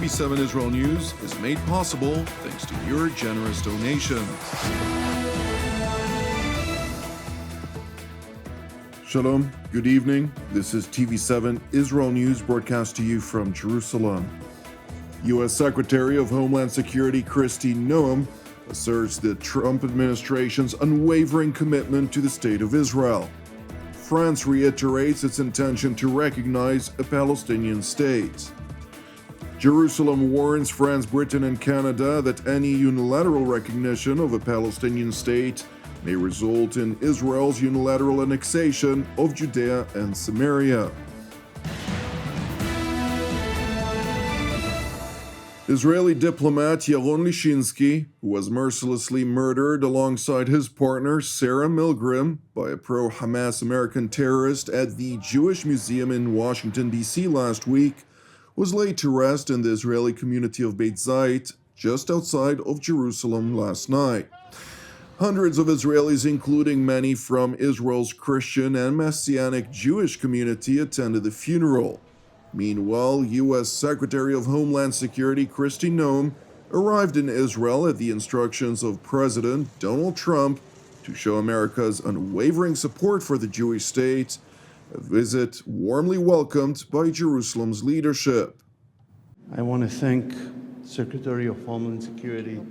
TV7 Israel News is made possible thanks to your generous donations. Shalom, good evening. This is TV7 Israel News broadcast to you from Jerusalem. U.S. Secretary of Homeland Security Kristi Noem asserts the Trump administration's unwavering commitment to the State of Israel. France reiterates its intention to recognize a Palestinian state. Jerusalem warns France, Britain, and Canada that any unilateral recognition of a Palestinian state may result in Israel's unilateral annexation of Judea and Samaria. Israeli diplomat Yaron Lishinsky, who was mercilessly murdered alongside his partner Sarah Milgram by a pro-Hamas American terrorist at the Jewish Museum in Washington, D.C. last week, was laid to rest in the Israeli community of Beit Zayit, just outside of Jerusalem last night. Hundreds of Israelis, including many from Israel's Christian and Messianic Jewish community, attended the funeral. Meanwhile, U.S. Secretary of Homeland Security Kristi Noem arrived in Israel at the instructions of President Donald Trump to show America's unwavering support for the Jewish state, a visit warmly welcomed by Jerusalem's leadership. I want to thank Secretary of Homeland Security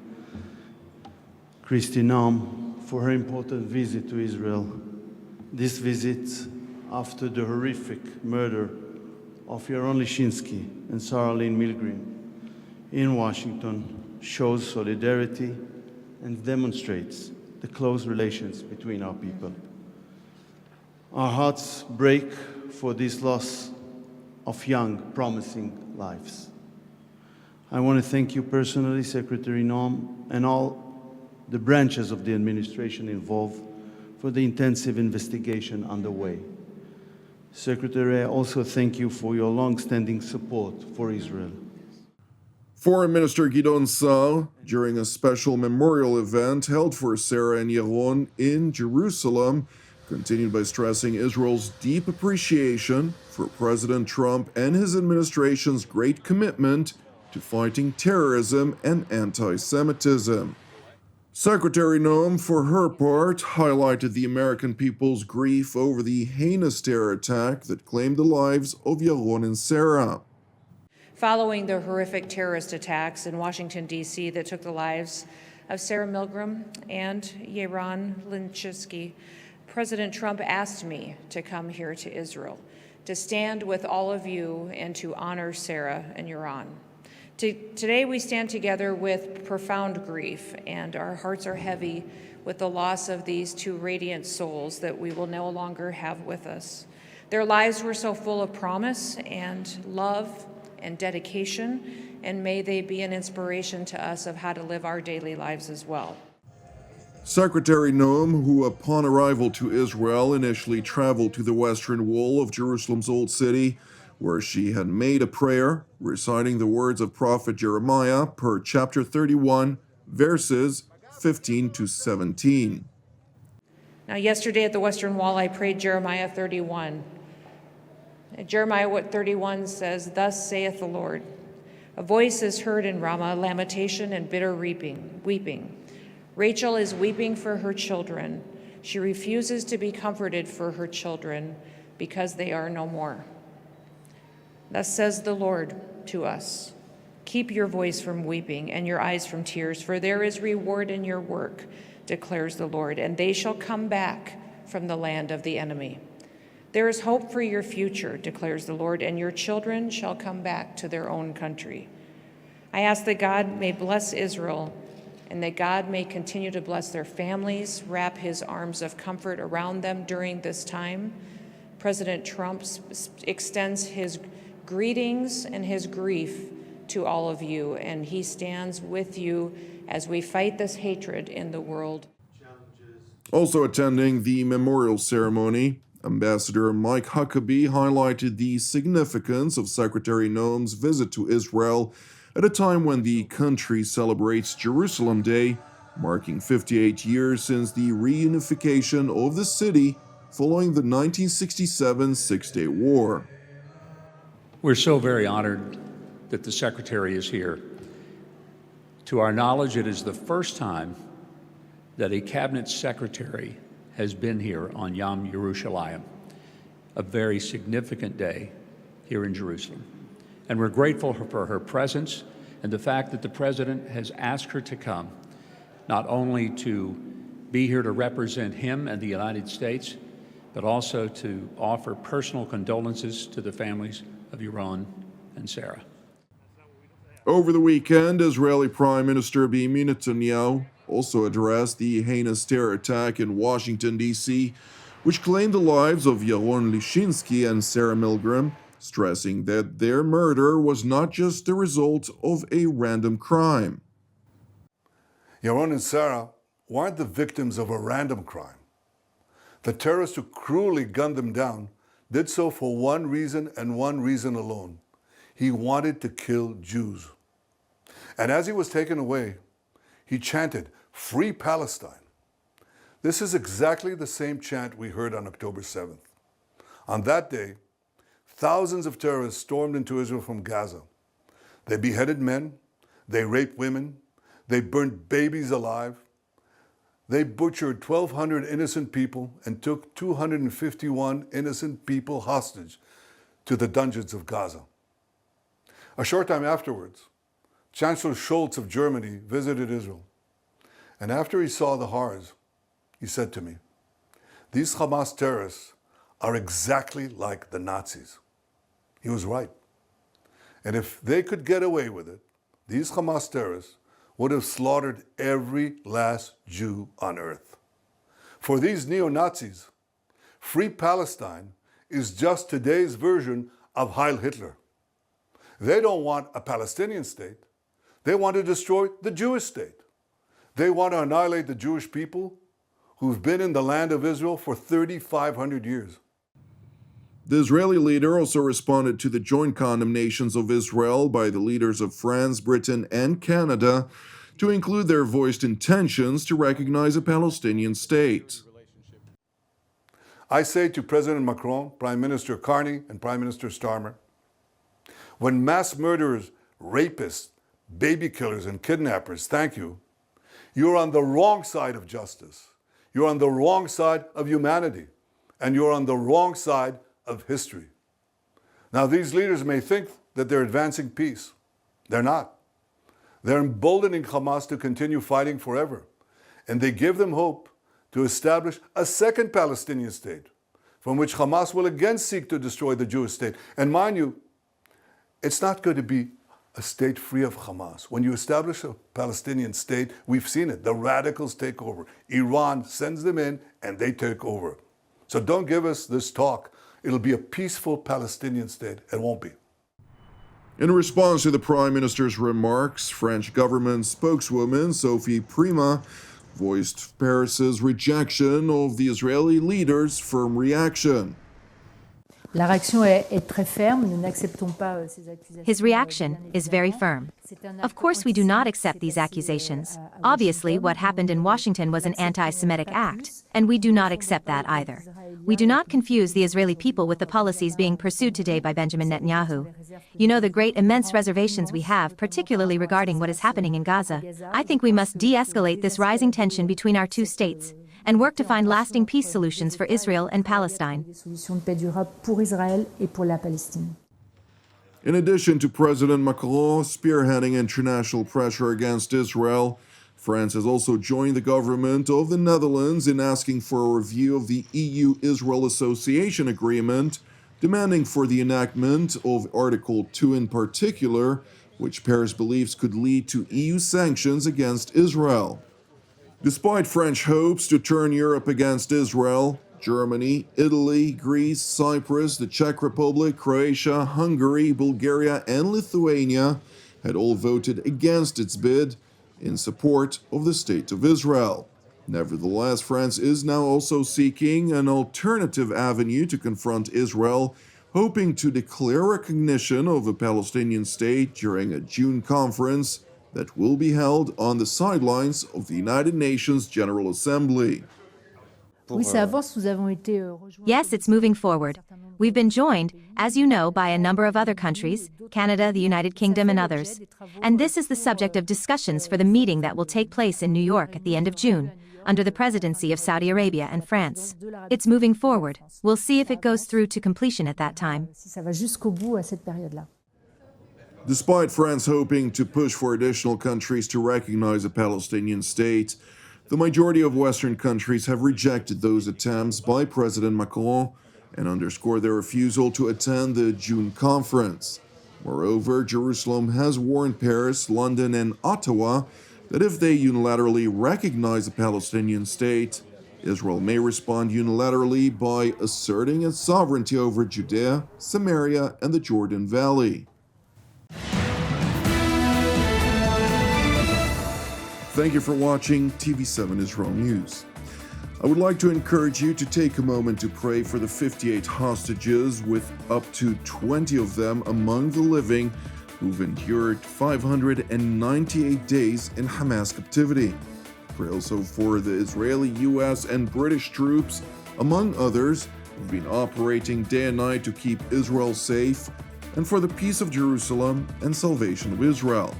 Kristi Noem for her important visit to Israel. This visit, after the horrific murder of Yaron Lishinsky and Sarah Lynn Milgram in Washington, shows solidarity and demonstrates the close relations between our people. Our hearts break for this loss of young, promising lives. I want to thank you personally, Secretary Noem, and all the branches of the administration involved for the intensive investigation underway. Secretary, I also thank you for your long-standing support for Israel. Foreign Minister Gideon Sa'ar, during a special memorial event held for Sarah and Yaron in Jerusalem, continued by stressing Israel's deep appreciation for President Trump and his administration's great commitment to fighting terrorism and anti-Semitism. Secretary Noem, for her part, highlighted the American people's grief over the heinous terror attack that claimed the lives of Yaron and Sarah. Following the horrific terrorist attacks in Washington, D.C. that took the lives of Sarah Milgram and Yaron Lishinsky, President Trump asked me to come here to Israel, to stand with all of you and to honor Sarah and Yaron. Today we stand together with profound grief, and our hearts are heavy with the loss of these two radiant souls that we will no longer have with us. Their lives were so full of promise and love and dedication, and may they be an inspiration to us of how to live our daily lives as well. Secretary Noem, who upon arrival to Israel initially traveled to the western wall of Jerusalem's Old City, where she had made a prayer, reciting the words of Prophet Jeremiah per chapter 31, verses 15 to 17. Now, yesterday at the Western Wall, I prayed Jeremiah 31. Jeremiah 31 says, "Thus saith the Lord, a voice is heard in Ramah, lamentation and bitter weeping. Rachel is weeping for her children. She refuses to be comforted for her children because they are no more. Thus says the Lord to us, keep your voice from weeping and your eyes from tears, for there is reward in your work, declares the Lord, and they shall come back from the land of the enemy. There is hope for your future, declares the Lord, and your children shall come back to their own country. I ask that God may bless Israel and that God may continue to bless their families, wrap his arms of comfort around them during this time. President Trump extends his greetings and his grief to all of you, and he stands with you as we fight this hatred in the world. Also attending the memorial ceremony, Ambassador Mike Huckabee highlighted the significance of Secretary Noem's visit to Israel at a time when the country celebrates Jerusalem Day, marking 58 years since the reunification of the city following the 1967 Six-Day War. We're so very honored that the Secretary is here. To our knowledge, it is the first time that a Cabinet Secretary has been here on Yom Yerushalayim, a very significant day here in Jerusalem. And we're grateful for her presence and the fact that the President has asked her to come, not only to be here to represent him and the United States, but also to offer personal condolences to the families of Yaron and Sarah. Over the weekend, Israeli Prime Minister Benjamin Netanyahu also addressed the heinous terror attack in Washington, D.C., which claimed the lives of Yaron Lishinsky and Sarah Milgram, stressing that their murder was not just the result of a random crime. Yaron and Sarah weren't the victims of a random crime. The terrorist who cruelly gunned them down did so for one reason and one reason alone. He wanted to kill Jews. And as he was taken away, he chanted, "Free Palestine." This is exactly the same chant we heard on October 7th. On that day, thousands of terrorists stormed into Israel from Gaza. They beheaded men, they raped women, they burned babies alive, they butchered 1,200 innocent people and took 251 innocent people hostage to the dungeons of Gaza. A short time afterwards, Chancellor Scholz of Germany visited Israel. And after he saw the horrors, he said to me, "These Hamas terrorists are exactly like the Nazis." He was right. And if they could get away with it, these Hamas terrorists would have slaughtered every last Jew on earth. For these neo-Nazis, Free Palestine is just today's version of Heil Hitler. They don't want a Palestinian state. They want to destroy the Jewish state. They want to annihilate the Jewish people who've been in the land of Israel for 3,500 years. The Israeli leader also responded to the joint condemnations of Israel by the leaders of France, Britain, and Canada to include their voiced intentions to recognize a Palestinian state. I say to President Macron, Prime Minister Carney, and Prime Minister Starmer, when mass murderers, rapists, baby killers, and kidnappers thank you, you're on the wrong side of justice. You're on the wrong side of humanity. And you're on the wrong side of history. Now, these leaders may think that they're advancing peace. They're not. They're emboldening Hamas to continue fighting forever. And they give them hope to establish a second Palestinian state, from which Hamas will again seek to destroy the Jewish state. And mind you, it's not going to be a state free of Hamas. When you establish a Palestinian state, we've seen it. The radicals take over. Iran sends them in and they take over. So don't give us this talk. It'll be a peaceful Palestinian state. It won't be. In response to the Prime Minister's remarks, French government spokeswoman Sophie Prima voiced Paris's rejection of the Israeli leader's firm reaction. La réaction est très ferme. Nous n'acceptons pas ces accusations. His reaction is very firm. Of course, we do not accept these accusations. Obviously, what happened in Washington was an anti-Semitic act, and we do not accept that either. We do not confuse the Israeli people with the policies being pursued today by Benjamin Netanyahu. You know the great immense reservations we have, particularly regarding what is happening in Gaza. I think we must de-escalate this rising tension between our two states and work to find lasting peace solutions for Israel and Palestine. In addition to President Macron spearheading international pressure against Israel, France has also joined the government of the Netherlands in asking for a review of the EU-Israel Association Agreement, demanding for the enactment of Article 2 in particular, which Paris believes could lead to EU sanctions against Israel. Despite French hopes to turn Europe against Israel, Germany, Italy, Greece, Cyprus, the Czech Republic, Croatia, Hungary, Bulgaria, and Lithuania had all voted against its bid in support of the State of Israel. Nevertheless, France is now also seeking an alternative avenue to confront Israel, hoping to declare recognition of a Palestinian state during a June conference that will be held on the sidelines of the United Nations General Assembly. Oui, ça avance. Nous avons été rejoints. Yes, it's moving forward. We've been joined, as you know, by a number of other countries, Canada, the United Kingdom, and others. And this is the subject of discussions for the meeting that will take place in New York at the end of June, under the presidency of Saudi Arabia and France. It's moving forward. We'll see if it goes through to completion at that time. Si ça va jusqu'au bout à cette période-là. Despite France hoping to push for additional countries to recognize a Palestinian state, the majority of Western countries have rejected those attempts by President Macron and underscored their refusal to attend the June conference. Moreover, Jerusalem has warned Paris, London, and Ottawa that if they unilaterally recognize a Palestinian state, Israel may respond unilaterally by asserting its sovereignty over Judea, Samaria, and the Jordan Valley. Thank you for watching TV7 Israel News. I would like to encourage you to take a moment to pray for the 58 hostages, with up to 20 of them among the living, who've endured 598 days in Hamas captivity. Pray also for the Israeli, U.S., and British troops, among others, who've been operating day and night to keep Israel safe, and for the peace of Jerusalem and salvation of Israel.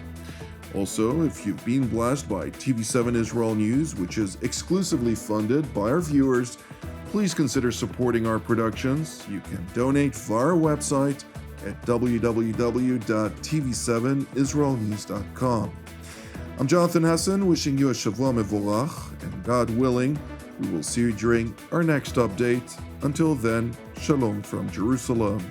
Also, if you've been blessed by TV7 Israel News, which is exclusively funded by our viewers, please consider supporting our productions. You can donate via our website at www.tv7israelnews.com. I'm Jonathan Hassan, wishing you a Shavua Mevorach, and God willing, we will see you during our next update. Until then, Shalom from Jerusalem.